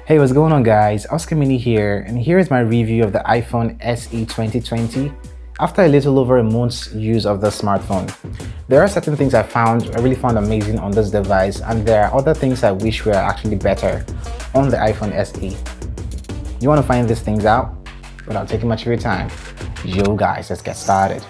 Hey, what's going on guys? Oscarmini here, and here is my review of the iPhone SE 2020 after a little over a month's use of the smartphone. There are certain things I really found amazing on this device, and there are other things I wish were actually better on the iPhone SE. You want to find these things out without taking much of your time? Yo guys, let's get started.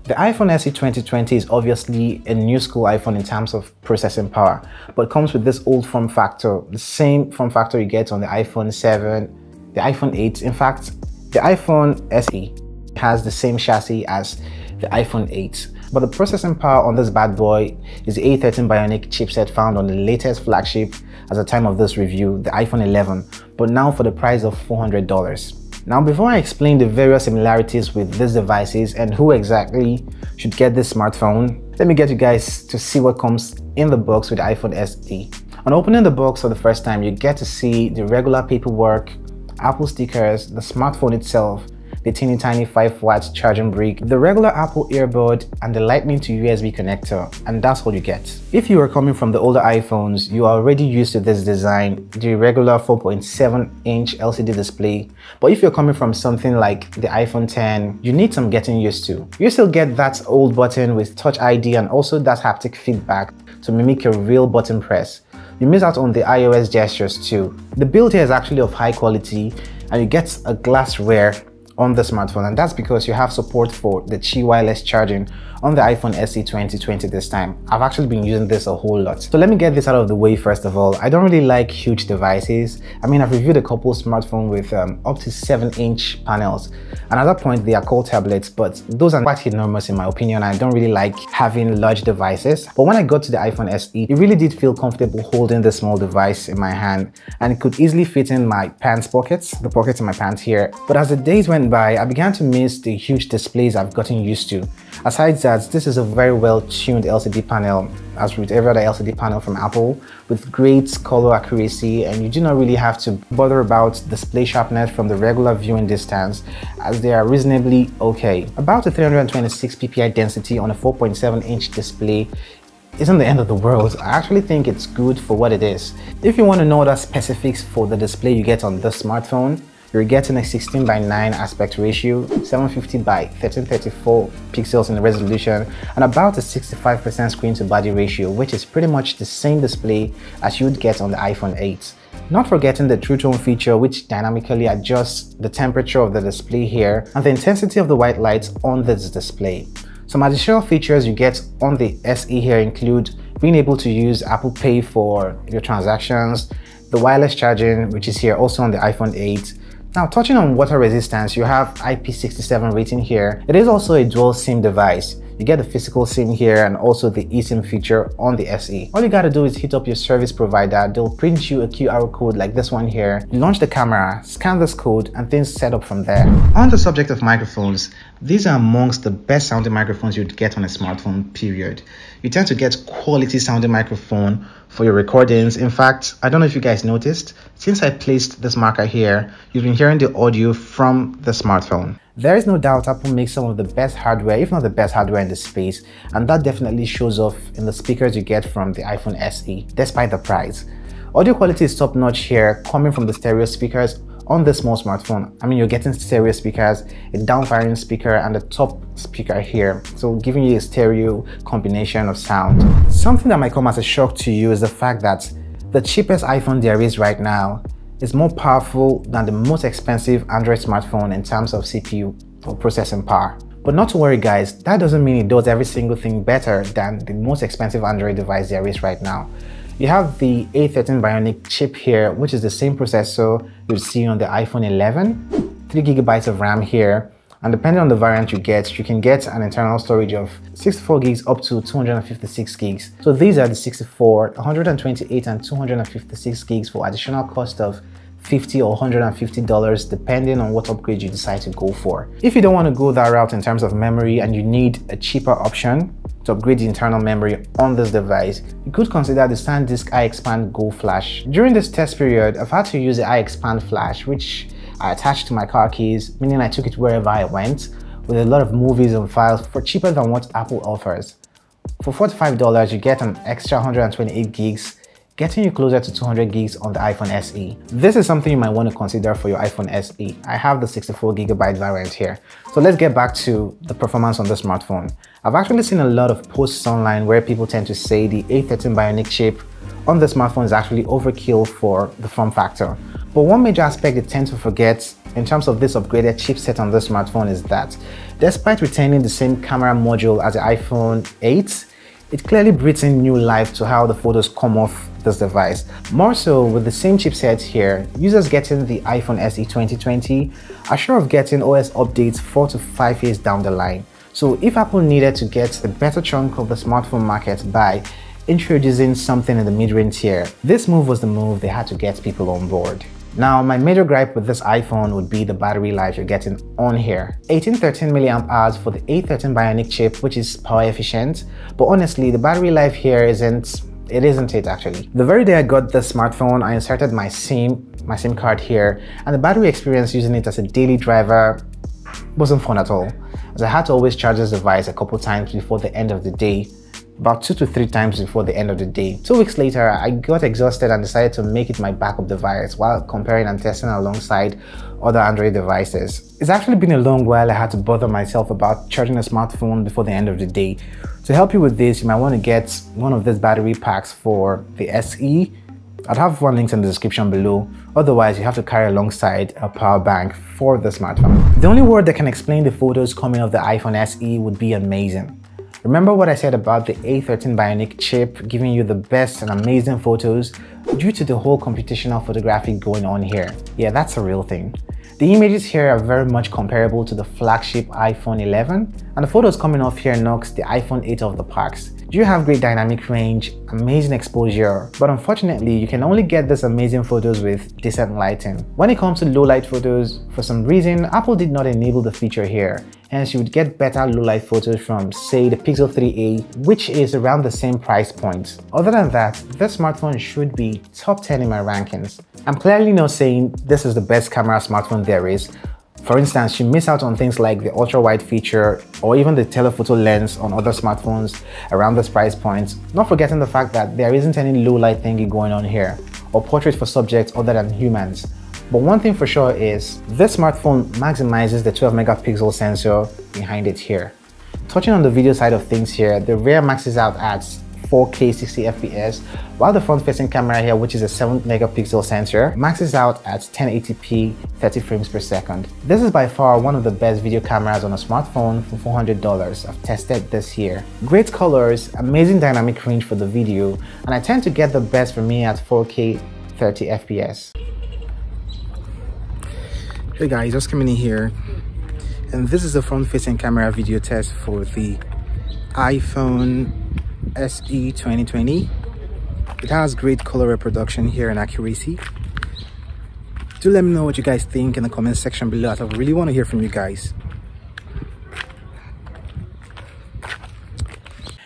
The iPhone SE 2020 is obviously a new school iPhone in terms of processing power, but comes with this old form factor, the same form factor you get on the iPhone 7, the iPhone 8. In fact, the iPhone SE has the same chassis as the iPhone 8, but the processing power on this bad boy is the A13 Bionic chipset found on the latest flagship at the time of this review, the iPhone 11, but now for the price of $400. Now, before I explain the various similarities with these devices and who exactly should get this smartphone, let me get you guys to see what comes in the box with the iPhone SE. On opening the box for the first time, you get to see the regular paperwork, Apple stickers, the smartphone itself, the teeny tiny 5-watt charging brick, the regular Apple earbud, and the Lightning to USB connector, and that's all you get. If you are coming from the older iPhones, you are already used to this design, the regular 4.7-inch LCD display, but if you're coming from something like the iPhone 10, you need some getting used to. You still get that old button with Touch ID and also that haptic feedback to mimic a real button press. You miss out on the iOS gestures too. The build here is actually of high quality, and you get a glass rear on the smartphone, and that's because you have support for the Qi wireless charging on the iPhone SE 2020 this time. I've actually been using this a whole lot. So let me get this out of the way first of all. I don't really like huge devices. I mean, I've reviewed a couple smartphones with up to 7-inch panels, and at that point they are called tablets, but those are quite enormous in my opinion. I don't really like having large devices, but when I got to the iPhone SE, it really did feel comfortable holding this small device in my hand, and it could easily fit in my pants pockets, the pockets in my pants here. But as the days went by, I began to miss the huge displays I've gotten used to. Aside that, this is a very well-tuned LCD panel, as with every other LCD panel from Apple, with great color accuracy, and you do not really have to bother about display sharpness from the regular viewing distance, as they are reasonably okay. About a 326 ppi density on a 4.7-inch display isn't the end of the world. I actually think it's good for what it is. If you want to know the specifics for the display you get on this smartphone, you're getting a 16:9 aspect ratio, 750 by 1334 pixels in the resolution, and about a 65% screen to body ratio, which is pretty much the same display as you'd get on the iPhone 8. Not forgetting the True Tone feature, which dynamically adjusts the temperature of the display here and the intensity of the white lights on this display. Some additional features you get on the SE here include being able to use Apple Pay for your transactions, the wireless charging, which is here also on the iPhone 8. Now, touching on water resistance, you have IP67 rating here. It is also a dual SIM device. You get the physical SIM here and also the eSIM feature on the SE. All you gotta do is hit up your service provider. They'll print you a QR code like this one here. You launch the camera, scan this code, and things set up from there. On the subject of microphones, these are amongst the best sounding microphones you'd get on a smartphone, period. You tend to get quality sounding microphone for your recordings. In fact, I don't know if you guys noticed, since I placed this marker here, you've been hearing the audio from the smartphone. There is no doubt Apple makes some of the best hardware, if not the best hardware in the space, and that definitely shows off in the speakers you get from the iPhone SE, despite the price. Audio quality is top notch here, coming from the stereo speakers on this small smartphone. I mean, you're getting stereo speakers, a down-firing speaker, and a top speaker here, so giving you a stereo combination of sound. Something that might come as a shock to you is the fact that the cheapest iPhone there is right now is more powerful than the most expensive Android smartphone in terms of CPU or processing power. But not to worry guys, that doesn't mean it does every single thing better than the most expensive Android device there is right now. You have the A13 Bionic chip here, which is the same processor you'll see on the iPhone 11, 3 GB of RAM here, and depending on the variant you can get an internal storage of 64 gigs up to 256 gigs. So these are the 64, 128 and 256 gigs for additional cost of $50 or $150 depending on what upgrade you decide to go for. If you don't want to go that route in terms of memory and you need a cheaper option to upgrade the internal memory on this device, you could consider the SanDisk iExpand Go Flash. During this test period, I've had to use the iExpand Flash, which I attached to my car keys, meaning I took it wherever I went, with a lot of movies and files for cheaper than what Apple offers. For $45, you get an extra 128 gigs, getting you closer to 200 gigs on the iPhone SE. This is something you might want to consider for your iPhone SE. I have the 64GB variant here. So let's get back to the performance on the smartphone. I've actually seen a lot of posts online where people tend to say the A13 Bionic chip on the smartphone is actually overkill for the form factor. But one major aspect they tend to forget in terms of this upgraded chipset on the smartphone is that despite retaining the same camera module as the iPhone 8, it clearly breathes in new life to how the photos come off this device. More so, with the same chipset here, users getting the iPhone SE 2020 are sure of getting OS updates 4 to 5 years down the line. So if Apple needed to get a better chunk of the smartphone market by introducing something in the mid-range tier, this move was the move they had to get people on board. Now, my major gripe with this iPhone would be the battery life you're getting on here. 1813 mAh for the A13 Bionic chip, which is power efficient, but honestly, the battery life here isn't it actually. The very day I got this smartphone, I inserted my SIM card here, and the battery experience using it as a daily driver wasn't fun at all, as I had to always charge this device a couple times before the end of the day. About 2 to 3 times before the end of the day. 2 weeks later, I got exhausted and decided to make it my backup device while comparing and testing alongside other Android devices. It's actually been a long while I had to bother myself about charging a smartphone before the end of the day. To help you with this, you might want to get one of these battery packs for the SE. I'll have one link in the description below. Otherwise, you have to carry alongside a power bank for the smartphone. The only word that can explain the photos coming off the iPhone SE would be amazing. Remember what I said about the A13 Bionic chip giving you the best and amazing photos due to the whole computational photography going on here? Yeah, that's a real thing. The images here are very much comparable to the flagship iPhone 11, and the photos coming off here knocks the iPhone 8 off the parks. You have great dynamic range, amazing exposure, but unfortunately you can only get this amazing photos with decent lighting. When it comes to low light photos, for some reason Apple did not enable the feature here, hence you would get better low light photos from, say, the Pixel 3a, which is around the same price point. Other than that, this smartphone should be top 10 in my rankings. I'm clearly not saying this is the best camera smartphone there is. For instance, you miss out on things like the ultra-wide feature or even the telephoto lens on other smartphones around this price point, not forgetting the fact that there isn't any low light thingy going on here or portrait for subjects other than humans. But one thing for sure is this smartphone maximizes the 12 megapixel sensor behind it here. Touching on the video side of things here, the rear maxes out at 4K 60 FPS, while the front-facing camera here, which is a 7 megapixel sensor, maxes out at 1080p 30 frames per second. This is by far one of the best video cameras on a smartphone for $400 I've tested this year. Great colors, amazing dynamic range for the video, and I tend to get the best for me at 4K 30 FPS. Hey guys, Oscarmini here, and this is the front-facing camera video test for the iPhone SE 2020. It has great color reproduction here and accuracy. Do let me know what you guys think in the comment section below, as I really want to hear from you guys.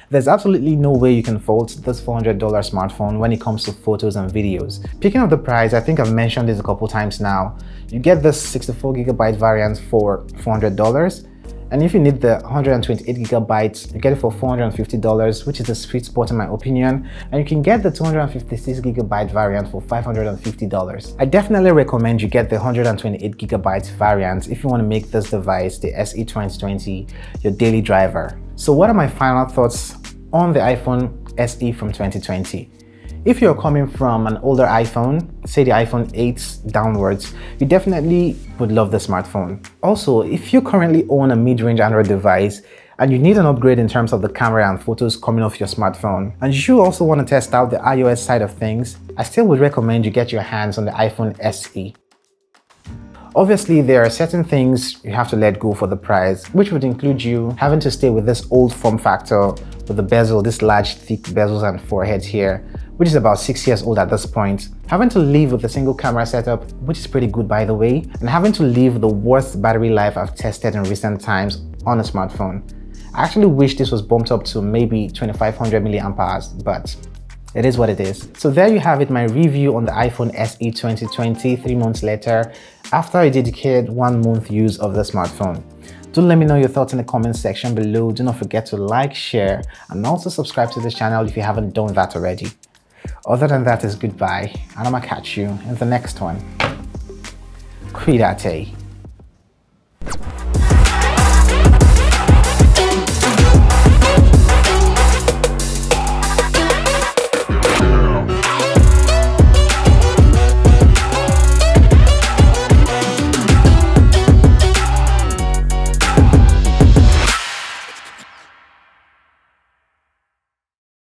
There's absolutely no way you can fault this $400 smartphone when it comes to photos and videos. Picking up the price, I think I've mentioned this a couple times now. You get this 64GB variant for $400. And if you need the 128GB, you get it for $450, which is the sweet spot in my opinion. And you can get the 256GB variant for $550. I definitely recommend you get the 128GB variant if you want to make this device, the SE 2020, your daily driver. So what are my final thoughts on the iPhone SE from 2020? If you're coming from an older iPhone, say the iPhone 8 downwards, you definitely would love the smartphone. Also, if you currently own a mid-range Android device and you need an upgrade in terms of the camera and photos coming off your smartphone, and you also want to test out the iOS side of things, I still would recommend you get your hands on the iPhone SE. Obviously, there are certain things you have to let go for the price, which would include you having to stay with this old form factor with the bezel, this large thick bezels and forehead here, which is about 6 years old at this point, having to live with a single camera setup, which is pretty good by the way, and having to live the worst battery life I've tested in recent times on a smartphone. I actually wish this was bumped up to maybe 2500 mAh, but it is what it is. So there you have it, my review on the iPhone SE 2020 3 months later, after I dedicated 1 month use of the smartphone. Do let me know your thoughts in the comment section below. Do not forget to like, share, and also subscribe to this channel if you haven't done that already. Other than that is goodbye, and I'ma catch you in the next one. Cuídate.